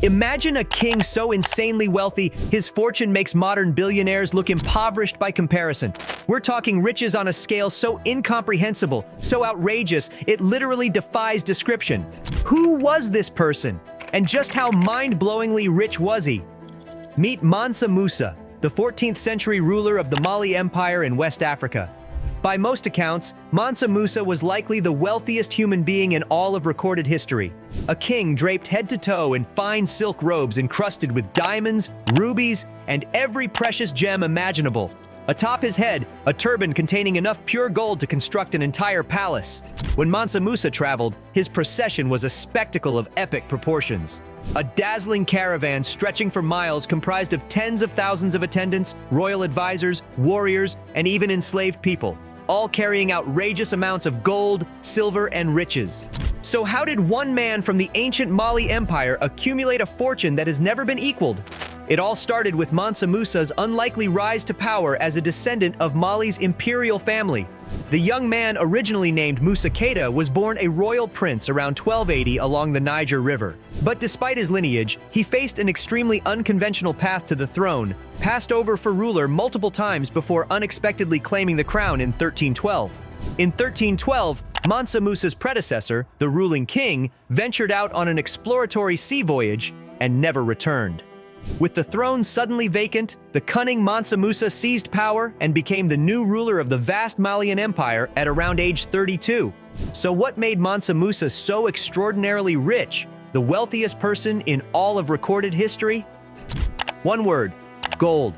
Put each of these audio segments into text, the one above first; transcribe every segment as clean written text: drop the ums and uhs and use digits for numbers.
Imagine a king so insanely wealthy, his fortune makes modern billionaires look impoverished by comparison. We're talking riches on a scale so incomprehensible, so outrageous, it literally defies description. Who was this person? And just how mind-blowingly rich was he? Meet Mansa Musa, the 14th century ruler of the Mali Empire in West Africa. By most accounts, Mansa Musa was likely the wealthiest human being in all of recorded history. A king draped head to toe in fine silk robes encrusted with diamonds, rubies, and every precious gem imaginable. Atop his head, a turban containing enough pure gold to construct an entire palace. When Mansa Musa traveled, his procession was a spectacle of epic proportions. A dazzling caravan stretching for miles comprised of tens of thousands of attendants, royal advisors, warriors, and even enslaved people, all carrying outrageous amounts of gold, silver, and riches. So how did one man from the ancient Mali Empire accumulate a fortune that has never been equaled? It all started with Mansa Musa's unlikely rise to power as a descendant of Mali's imperial family. The young man, originally named Musa Keita, was born a royal prince around 1280 along the Niger River. But despite his lineage, he faced an extremely unconventional path to the throne, passed over for ruler multiple times before unexpectedly claiming the crown in 1312. In 1312, Mansa Musa's predecessor, the ruling king, ventured out on an exploratory sea voyage and never returned. With the throne suddenly vacant, the cunning Mansa Musa seized power and became the new ruler of the vast Malian Empire at around age 32. So what made Mansa Musa so extraordinarily rich, the wealthiest person in all of recorded history? One word: gold.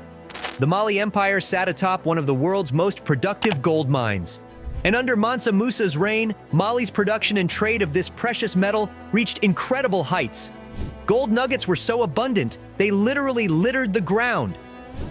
The Mali Empire sat atop one of the world's most productive gold mines. And under Mansa Musa's reign, Mali's production and trade of this precious metal reached incredible heights. Gold nuggets were so abundant, they literally littered the ground.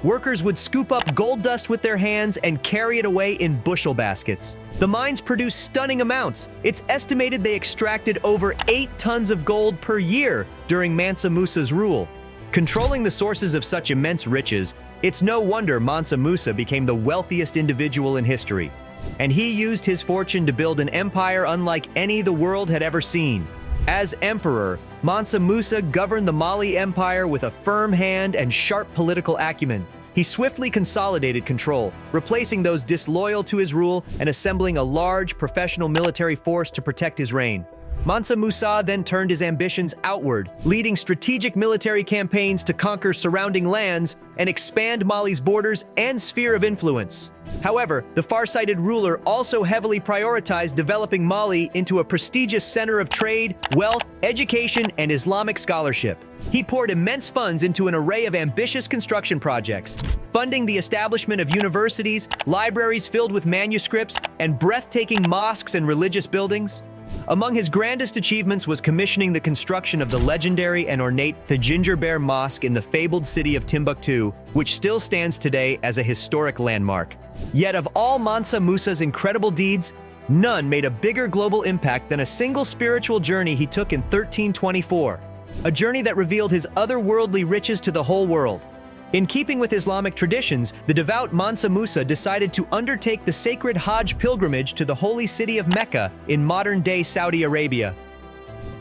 Workers would scoop up gold dust with their hands and carry it away in bushel baskets. The mines produced stunning amounts. It's estimated they extracted over 8 tons of gold per year during Mansa Musa's rule. Controlling the sources of such immense riches, it's no wonder Mansa Musa became the wealthiest individual in history. And he used his fortune to build an empire unlike any the world had ever seen. As emperor, Mansa Musa governed the Mali Empire with a firm hand and sharp political acumen. He swiftly consolidated control, replacing those disloyal to his rule and assembling a large, professional military force to protect his reign. Mansa Musa then turned his ambitions outward, leading strategic military campaigns to conquer surrounding lands and expand Mali's borders and sphere of influence. However, the far-sighted ruler also heavily prioritized developing Mali into a prestigious center of trade, wealth, education, and Islamic scholarship. He poured immense funds into an array of ambitious construction projects, funding the establishment of universities, libraries filled with manuscripts, and breathtaking mosques and religious buildings. Among his grandest achievements was commissioning the construction of the legendary and ornate Djinguereber Mosque in the fabled city of Timbuktu, which still stands today as a historic landmark. Yet of all Mansa Musa's incredible deeds, none made a bigger global impact than a single spiritual journey he took in 1324, a journey that revealed his otherworldly riches to the whole world. In keeping with Islamic traditions, the devout Mansa Musa decided to undertake the sacred Hajj pilgrimage to the holy city of Mecca in modern-day Saudi Arabia.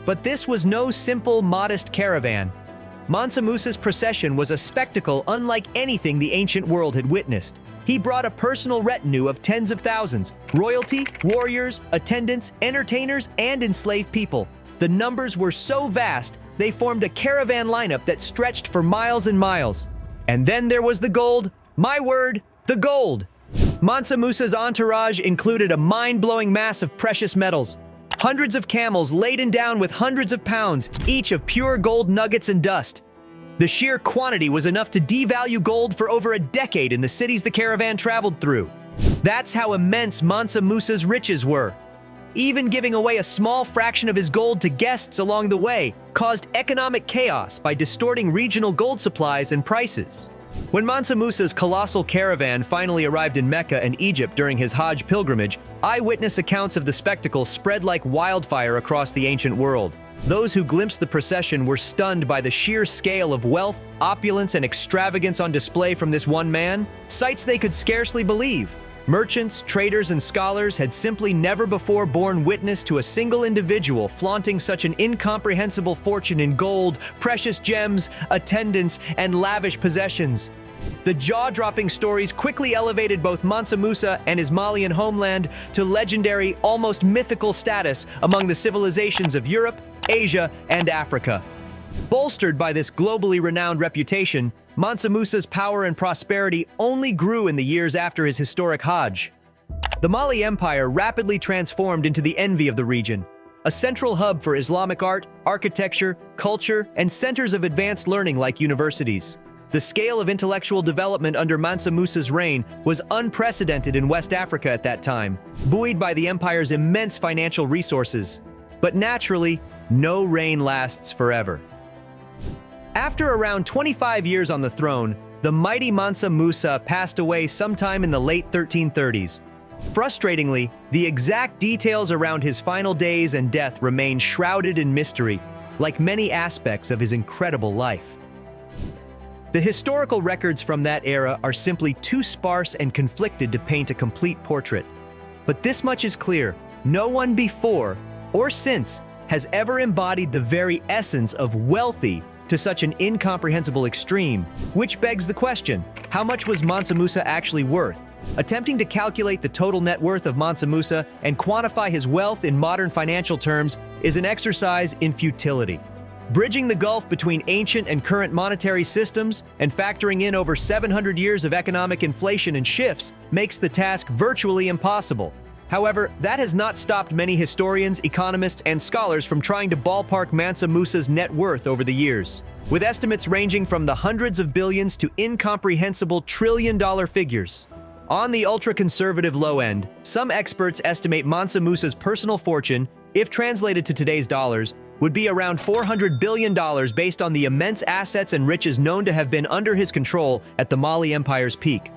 But this was no simple, modest caravan. Mansa Musa's procession was a spectacle unlike anything the ancient world had witnessed. He brought a personal retinue of tens of thousands, royalty, warriors, attendants, entertainers, and enslaved people. The numbers were so vast, they formed a caravan lineup that stretched for miles and miles. And then there was the gold. My word, the gold. Mansa Musa's entourage included a mind-blowing mass of precious metals. Hundreds of camels laden down with hundreds of pounds, each of pure gold nuggets and dust. The sheer quantity was enough to devalue gold for over a decade in the cities the caravan traveled through. That's how immense Mansa Musa's riches were. Even giving away a small fraction of his gold to guests along the way caused economic chaos by distorting regional gold supplies and prices. When Mansa Musa's colossal caravan finally arrived in Mecca and Egypt during his Hajj pilgrimage, eyewitness accounts of the spectacle spread like wildfire across the ancient world. Those who glimpsed the procession were stunned by the sheer scale of wealth, opulence, and extravagance on display from this one man, sights they could scarcely believe. Merchants, traders, and scholars had simply never before borne witness to a single individual flaunting such an incomprehensible fortune in gold, precious gems, attendants, and lavish possessions. The jaw-dropping stories quickly elevated both Mansa Musa and his Malian homeland to legendary, almost mythical status among the civilizations of Europe, Asia, and Africa. Bolstered by this globally renowned reputation, Mansa Musa's power and prosperity only grew in the years after his historic Hajj. The Mali Empire rapidly transformed into the envy of the region, a central hub for Islamic art, architecture, culture, and centers of advanced learning like universities. The scale of intellectual development under Mansa Musa's reign was unprecedented in West Africa at that time, buoyed by the empire's immense financial resources. But naturally, no reign lasts forever. After around 25 years on the throne, the mighty Mansa Musa passed away sometime in the late 1330s. Frustratingly, the exact details around his final days and death remain shrouded in mystery, like many aspects of his incredible life. The historical records from that era are simply too sparse and conflicted to paint a complete portrait. But this much is clear: no one before or since has ever embodied the very essence of wealthy to such an incomprehensible extreme, which begs the question, how much was Mansa Musa actually worth? Attempting to calculate the total net worth of Mansa Musa and quantify his wealth in modern financial terms is an exercise in futility. Bridging the gulf between ancient and current monetary systems and factoring in over 700 years of economic inflation and shifts makes the task virtually impossible. However, that has not stopped many historians, economists, and scholars from trying to ballpark Mansa Musa's net worth over the years, with estimates ranging from the hundreds of billions to incomprehensible trillion-dollar figures. On the ultra-conservative low end, some experts estimate Mansa Musa's personal fortune, if translated to today's dollars, would be around $400 billion based on the immense assets and riches known to have been under his control at the Mali Empire's peak.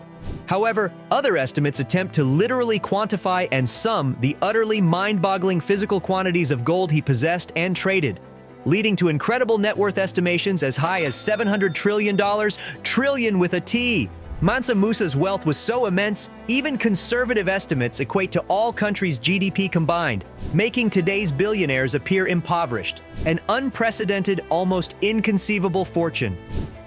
However, other estimates attempt to literally quantify and sum the utterly mind-boggling physical quantities of gold he possessed and traded, leading to incredible net worth estimations as high as $700 trillion, trillion with a T. Mansa Musa's wealth was so immense, even conservative estimates equate to all countries' GDP combined, making today's billionaires appear impoverished, an unprecedented, almost inconceivable fortune.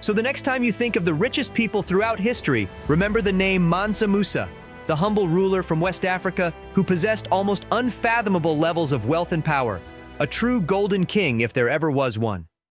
So the next time you think of the richest people throughout history, remember the name Mansa Musa, the humble ruler from West Africa who possessed almost unfathomable levels of wealth and power, a true golden king if there ever was one.